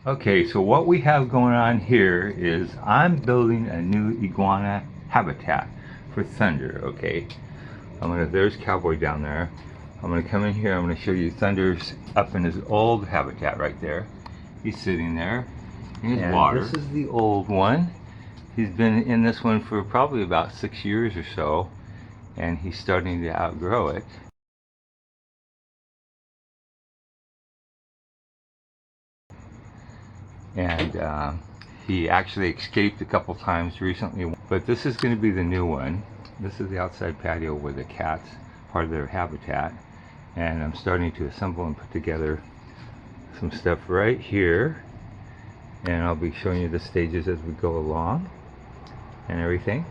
Okay, so what we have going on here is I'm building a new iguana habitat for Thunder, okay? There's Cowboy down there. I'm gonna come in here, I'm gonna show you Thunder's up in his old habitat right there. He's sitting there in his water. This is the old one. He's been in this one for probably about 6 years or so, and he's starting to outgrow it. And he actually escaped a couple times recently, but this is going to be the new one. This is the outside patio where the cats, part of their habitat, and I'm starting to assemble and put together some stuff right here, and I'll be showing you the stages as we go along and everything.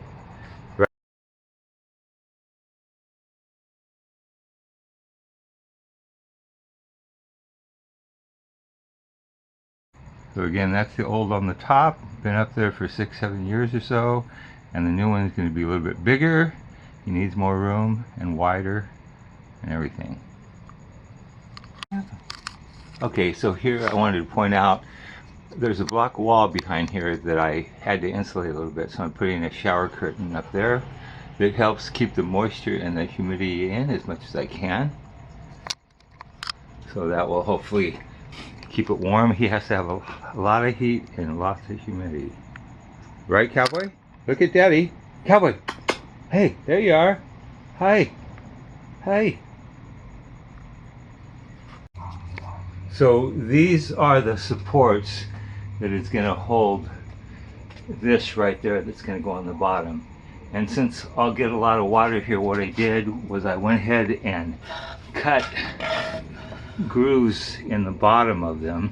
So again, that's the old on the top, been up there for 6-7 years or so, and the new one is going to be a little bit bigger. He needs more room and wider and everything. Okay, so here I wanted to point out there's a block wall behind here that I had to insulate a little bit, so I'm putting a shower curtain up there that helps keep the moisture and the humidity in as much as I can. So that will hopefully keep it warm. He has to have a lot of heat and lots of humidity. Right, Cowboy? Look at Daddy. Cowboy! Hey, there you are. Hi. Hi. So these are the supports that is going to hold this right there that's going to go on the bottom. And since I'll get a lot of water here, what I did was I went ahead and cut grooves in the bottom of them,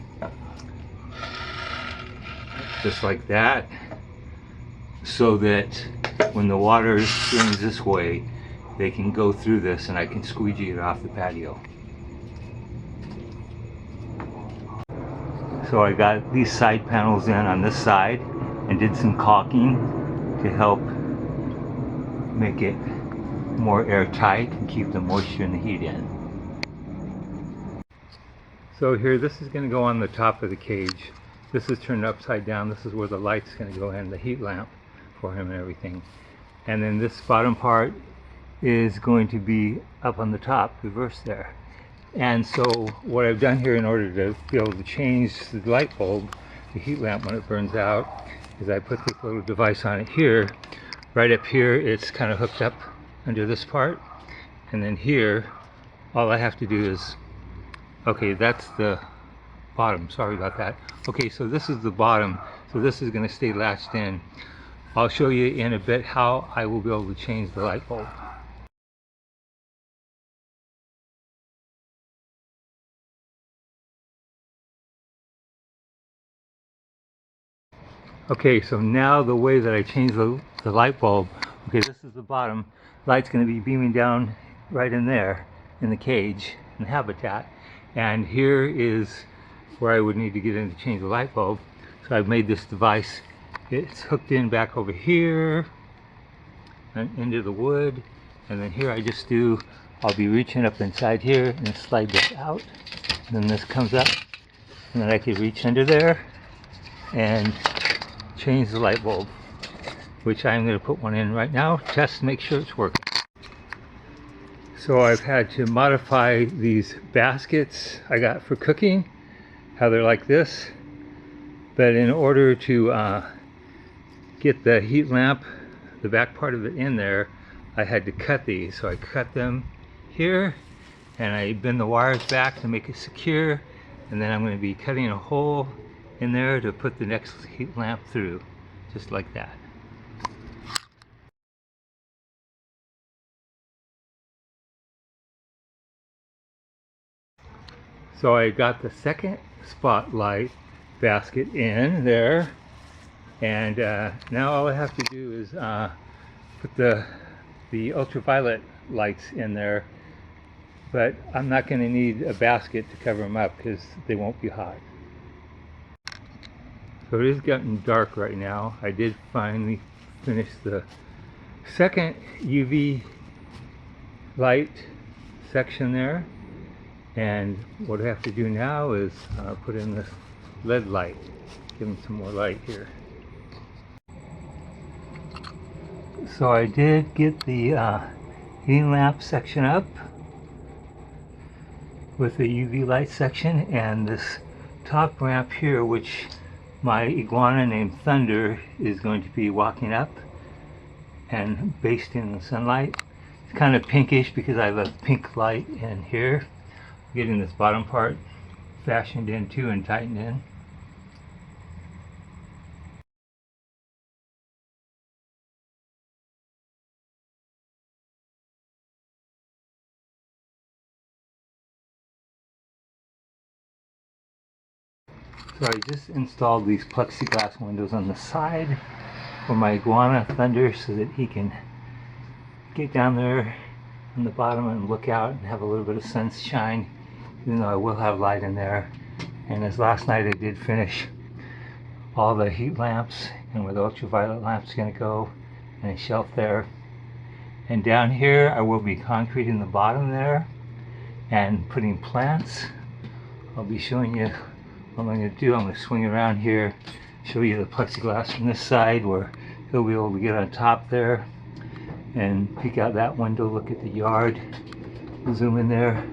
just like that, so that when the water streams this way, they can go through this and I can squeegee it off the patio. So I got these side panels in on this side and did some caulking to help make it more airtight and keep the moisture and the heat in. So here, this is going to go on the top of the cage. This is turned upside down. This is where the light's going to go in, the heat lamp for him and everything. And then this bottom part is going to be up on the top, reversed there. And so what I've done here in order to be able to change the light bulb, the heat lamp when it burns out, is I put this little device on it here. Right up here, it's kind of hooked up under this part. And then here, all I have to do is, okay, that's the bottom, sorry about that. Okay, so this is the bottom, so this is going to stay latched in. I'll show you in a bit how I will be able to change the light bulb. Okay, so now the way that I change the light bulb, okay, this is the bottom, light's going to be beaming down right in there, in the cage, in the habitat, and here is where I would need to get in to change the light bulb. So I've made this device, it's hooked in back over here, and into the wood, and then here I'll be reaching up inside here and slide this out, and then this comes up, and then I can reach under there and change the light bulb, which I'm going to put one in right now, test to make sure it's working. So I've had to modify these baskets I got for cooking, how they're like this, but in order to get the heat lamp, the back part of it in there, I had to cut these. So I cut them here and I bend the wires back to make it secure, and then I'm going to be cutting a hole in there to put the next heat lamp through, just like that. So I got the second spotlight basket in there, and now all I have to do is put the ultraviolet lights in there, but I'm not going to need a basket to cover them up because they won't be hot. So it is getting dark right now. I did finally finish the second UV light section there, and what I have to do now is put in this LED light. Give them some more light here. So I did get the heating lamp section up with the UV light section, and this top ramp here, which my iguana named Thunder is going to be walking up and basking in the sunlight. It's kind of pinkish because I left pink light in here. Getting this bottom part fashioned in too and tightened in. So I just installed these plexiglass windows on the side for my iguana Thunder so that he can get down there on the bottom and look out and have a little bit of sunshine, even though I will have light in there. And as last night I did finish all the heat lamps and where the ultraviolet lamp's going to go, and a shelf there. And down here I will be concreting the bottom there and putting plants. I'll be showing you what I'm going to do. I'm going to swing around here, show you the plexiglass from this side where he'll be able to get on top there and peek out that window, look at the yard, zoom in there,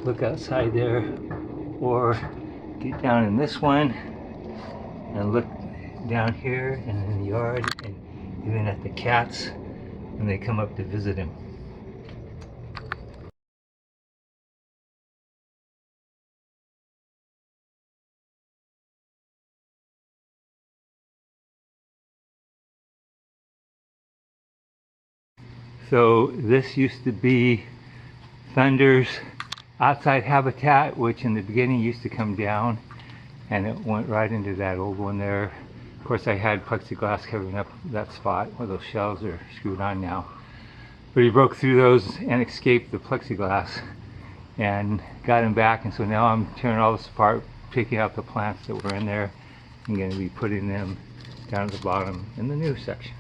look outside there, or get down in this one and look down here and in the yard and even at the cats when they come up to visit him. So this used to be Thunder's outside habitat, which in the beginning used to come down, and it went right into that old one there. Of course, I had plexiglass covering up that spot where those shells are screwed on now. But he broke through those and escaped the plexiglass and got him back, and so now I'm tearing all this apart, taking out the plants that were in there. I'm going to be putting them down at the bottom in the new section.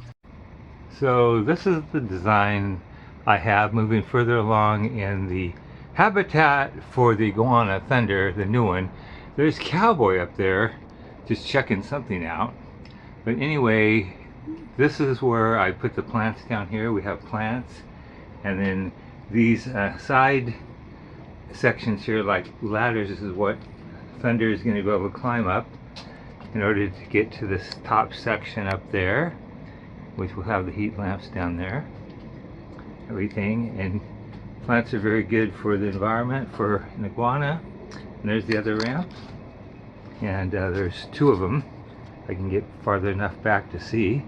So this is the design I have moving further along in the habitat for the iguana Thunder, the new one. There's Cowboy up there just checking something out. But anyway, this is where I put the plants down here. We have plants, and then these side sections here like ladders. This is what Thunder is going to be able to climb up in order to get to this top section up there, which will have the heat lamps down there, everything. And plants are very good for the environment for an iguana. And there's the other ramp, and there's two of them. I can get farther enough back to see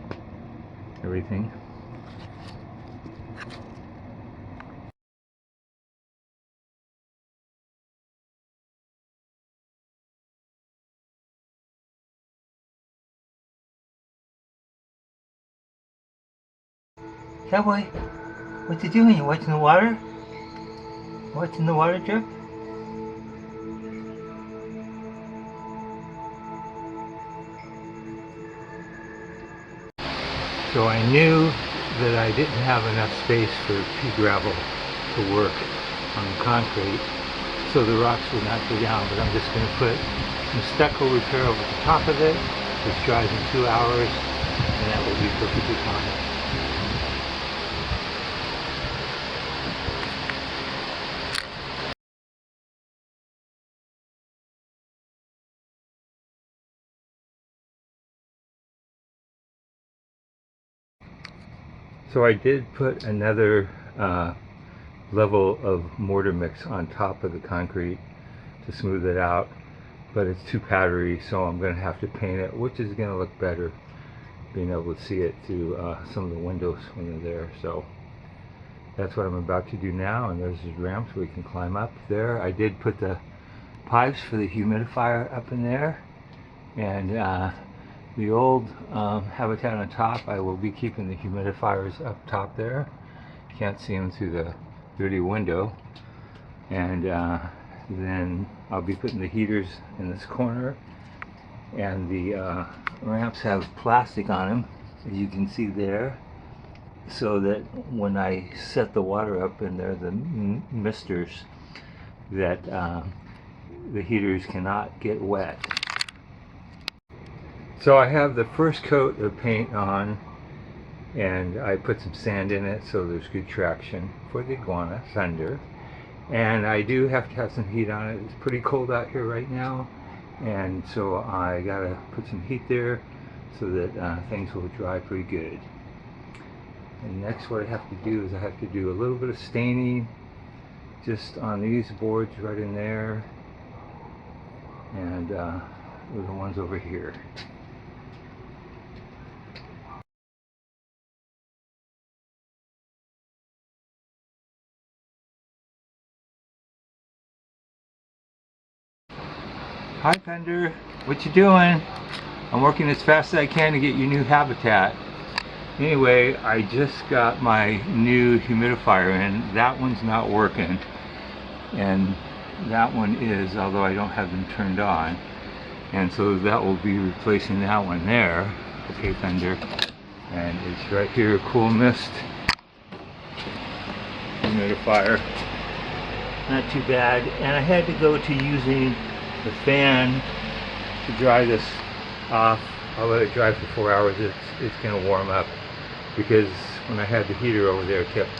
everything. Cowboy, what you doing? You watching the water? Watching the water drip? So I knew that I didn't have enough space for pea gravel to work on the concrete, so the rocks would not go down, but I'm just going to put some stucco repair over the top of it, which dries in 2 hours, and that will be perfectly fine. So I did put another level of mortar mix on top of the concrete to smooth it out, but it's too powdery, so I'm going to have to paint it, which is going to look better being able to see it through some of the windows when they're there. So that's what I'm about to do now, and there's these ramps where we can climb up there. I did put the pipes for the humidifier up in there, and the old habitat on top, I will be keeping the humidifiers up top there. Can't see them through the dirty window. And then I'll be putting the heaters in this corner. And the ramps have plastic on them, as you can see there, so that when I set the water up in there, the misters, that the heaters cannot get wet. So I have the first coat of paint on, and I put some sand in it so there's good traction for the iguana, Thunder. And I do have to have some heat on it. It's pretty cold out here right now, and so I gotta put some heat there so that things will dry pretty good. And next what I have to do is I have to do a little bit of staining just on these boards right in there, and the ones over here. Hi Thunder, what you doing? I'm working as fast as I can to get your new habitat. Anyway, I just got my new humidifier in. That one's not working, and that one is, although I don't have them turned on. And so that will be replacing that one there. Okay, Thunder. And it's right here, Cool Mist humidifier. Not too bad. And I had to go to using the fan to dry this off. I'll let it dry for 4 hours. It's going to warm up, because when I had the heater over there, it kept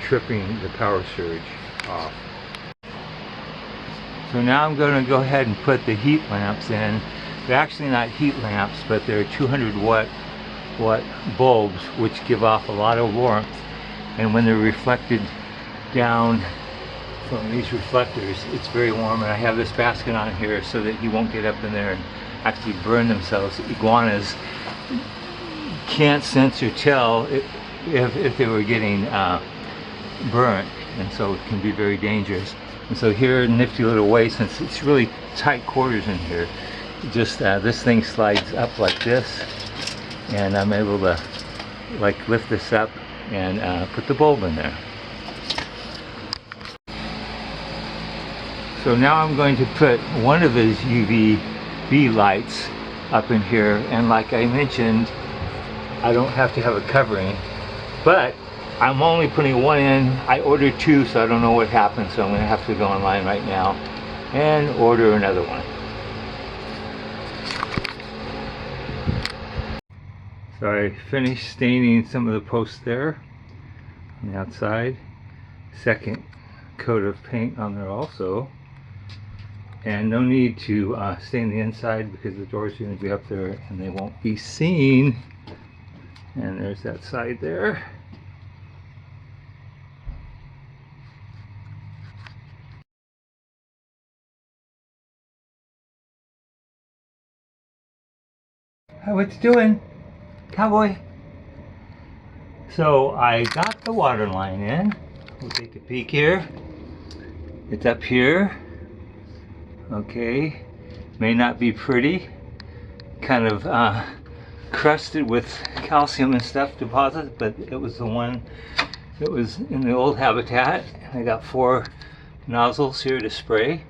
tripping the power surge off. So now I'm going to go ahead and put the heat lamps in. They're actually not heat lamps, but they're 200 watt bulbs, which give off a lot of warmth. And when they're reflected down from these reflectors, it's very warm. And I have this basket on here so that he won't get up in there and actually burn themselves. Iguanas can't sense or tell if they were getting burnt, and so it can be very dangerous. And so here, nifty little way, since it's really tight quarters in here, just this thing slides up like this, and I'm able to like lift this up and put the bulb in there. So now I'm going to put one of those UVB lights up in here, and like I mentioned, I don't have to have a covering, but I'm only putting one in. I ordered two, so I don't know what happened, so I'm going to have to go online right now and order another one. So I finished staining some of the posts there on the outside. Second coat of paint on there also. And no need to stain the inside, because the doors are going to be up there and they won't be seen. And there's that side there. Hi, what you doing, cowboy? So I got the water line in. We'll take a peek here. It's up here. Okay, may not be pretty. Kind of crusted with calcium and stuff deposits, but it was the one that was in the old habitat. I got 4 nozzles here to spray.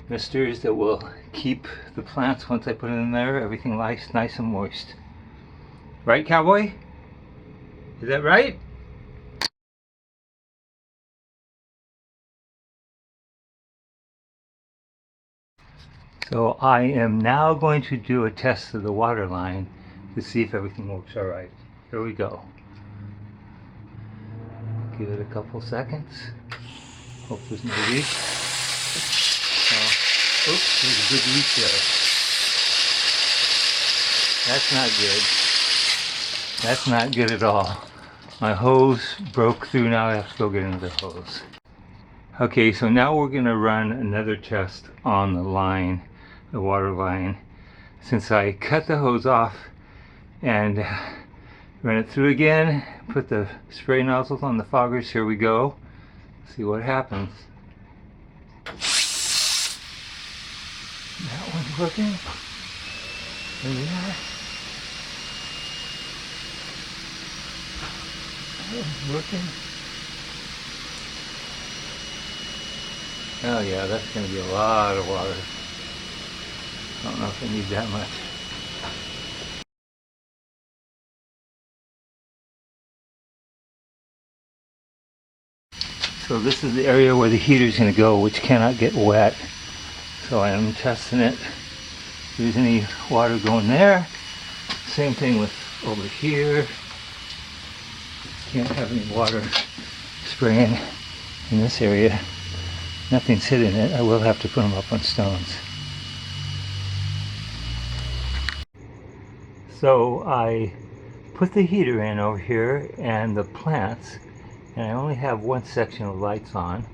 Misters that will keep the plants, once I put it in there, everything nice and moist. Right, cowboy? Is that right? So I am now going to do a test of the water line to see if everything works all right. Here we go. Give it a couple seconds. Hope there's no leak. Oops, there's a big leak there. That's not good. That's not good at all. My hose broke through. Now I have to go get another hose. Okay, so now we're going to run another test on the line, the water line. Since I cut the hose off and run it through again, put the spray nozzles on the foggers. Here we go. See what happens. That one's working. There we are. That one's working. Oh yeah, that's going to be a lot of water. I don't know if I need that much. So this is the area where the heater is going to go, which cannot get wet. So I am testing it there's any water going there. Same thing with over here. Can't have any water spraying in this area. Nothing's hitting it. I will have to put them up on stones. So I put the heater in over here and the plants, and I only have one section of lights on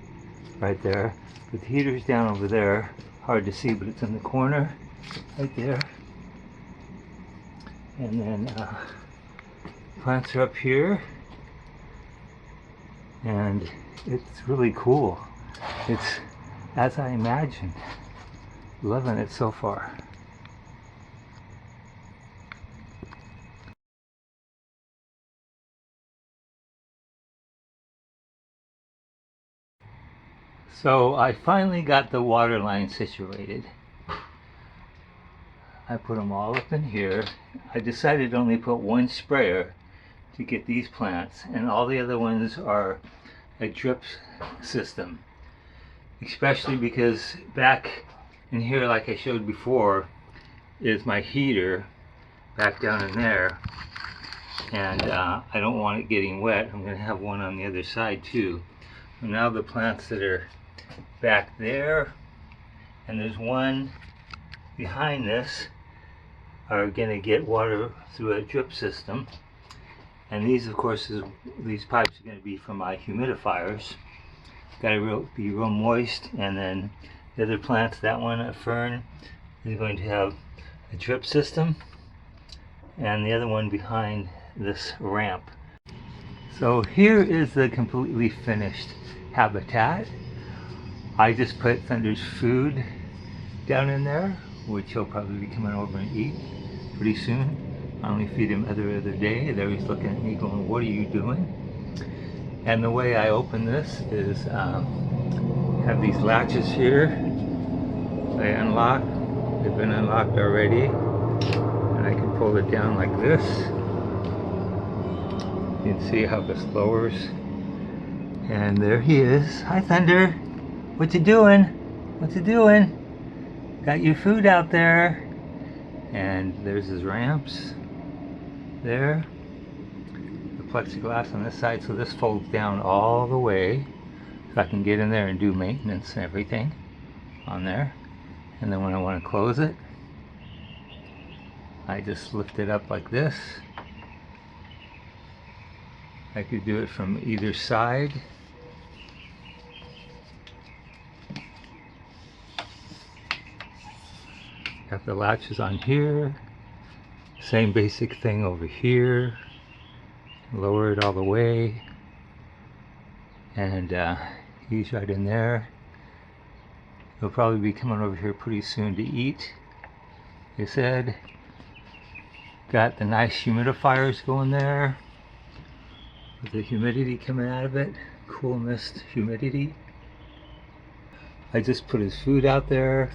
right there. But the heater's down over there. Hard to see, but it's in the corner right there. And then plants are up here, and it's really cool. It's as I imagined. Loving it so far. So I finally got the water line situated. I put them all up in here. I decided to only put one sprayer to get these plants, and all the other ones are a drip system. Especially because back in here, like I showed before, is my heater back down in there, and I don't want it getting wet. I'm going to have one on the other side too. And now the plants that are back there, and there's one behind this, are going to get water through a drip system. And these, of course, these pipes are going to be from my humidifiers. Got to be real moist. And then the other plants, that one, a fern, is going to have a drip system, and the other one behind this ramp. So here is the completely finished habitat. I just put Thunder's food down in there, which he'll probably be coming over and eat pretty soon. I only feed him every other day. There he's looking at me going, "What are you doing?" And the way I open this is have these latches here. They unlock. They've been unlocked already. And I can pull it down like this. You can see how this lowers. And there he is. Hi, Thunder. What you doing? What you doing? Got your food out there. And there's his ramps. There. The plexiglass on this side, so this folds down all the way. So I can get in there and do maintenance and everything on there. And then when I want to close it, I just lift it up like this. I could do it from either side. Got the latches on here. Same basic thing over here. Lower it all the way. And he's right in there. He'll probably be coming over here pretty soon to eat. Like I said, got the nice humidifiers going there with the humidity coming out of it. Coolness, humidity. I just put his food out there.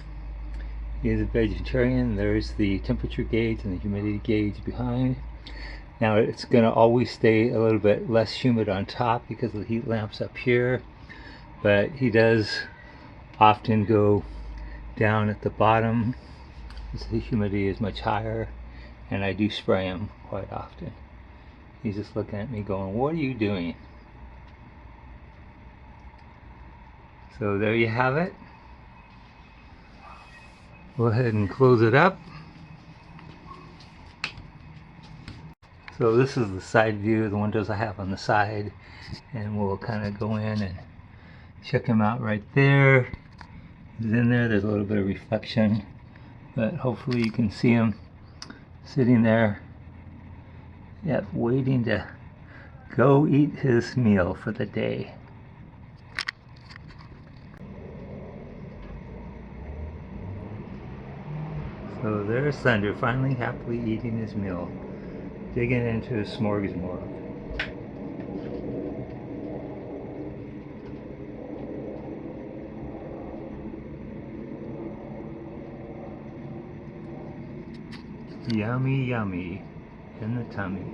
He is a vegetarian. There's the temperature gauge and the humidity gauge behind. Now it's going to always stay a little bit less humid on top because of the heat lamps up here, but he does often go down at the bottom because the humidity is much higher, and I do spray him quite often. He's just looking at me going, "What are you doing?" So there you have it. Go ahead and close it up. So this is the side view of the windows I have on the side, and we'll kind of go in and check him out right there. He's in there. There's a little bit of reflection, but hopefully you can see him sitting there, yep, waiting to go eat his meal for the day. So there's Thunder, finally happily eating his meal, digging into his smorgasbord. Yummy, yummy in the tummy.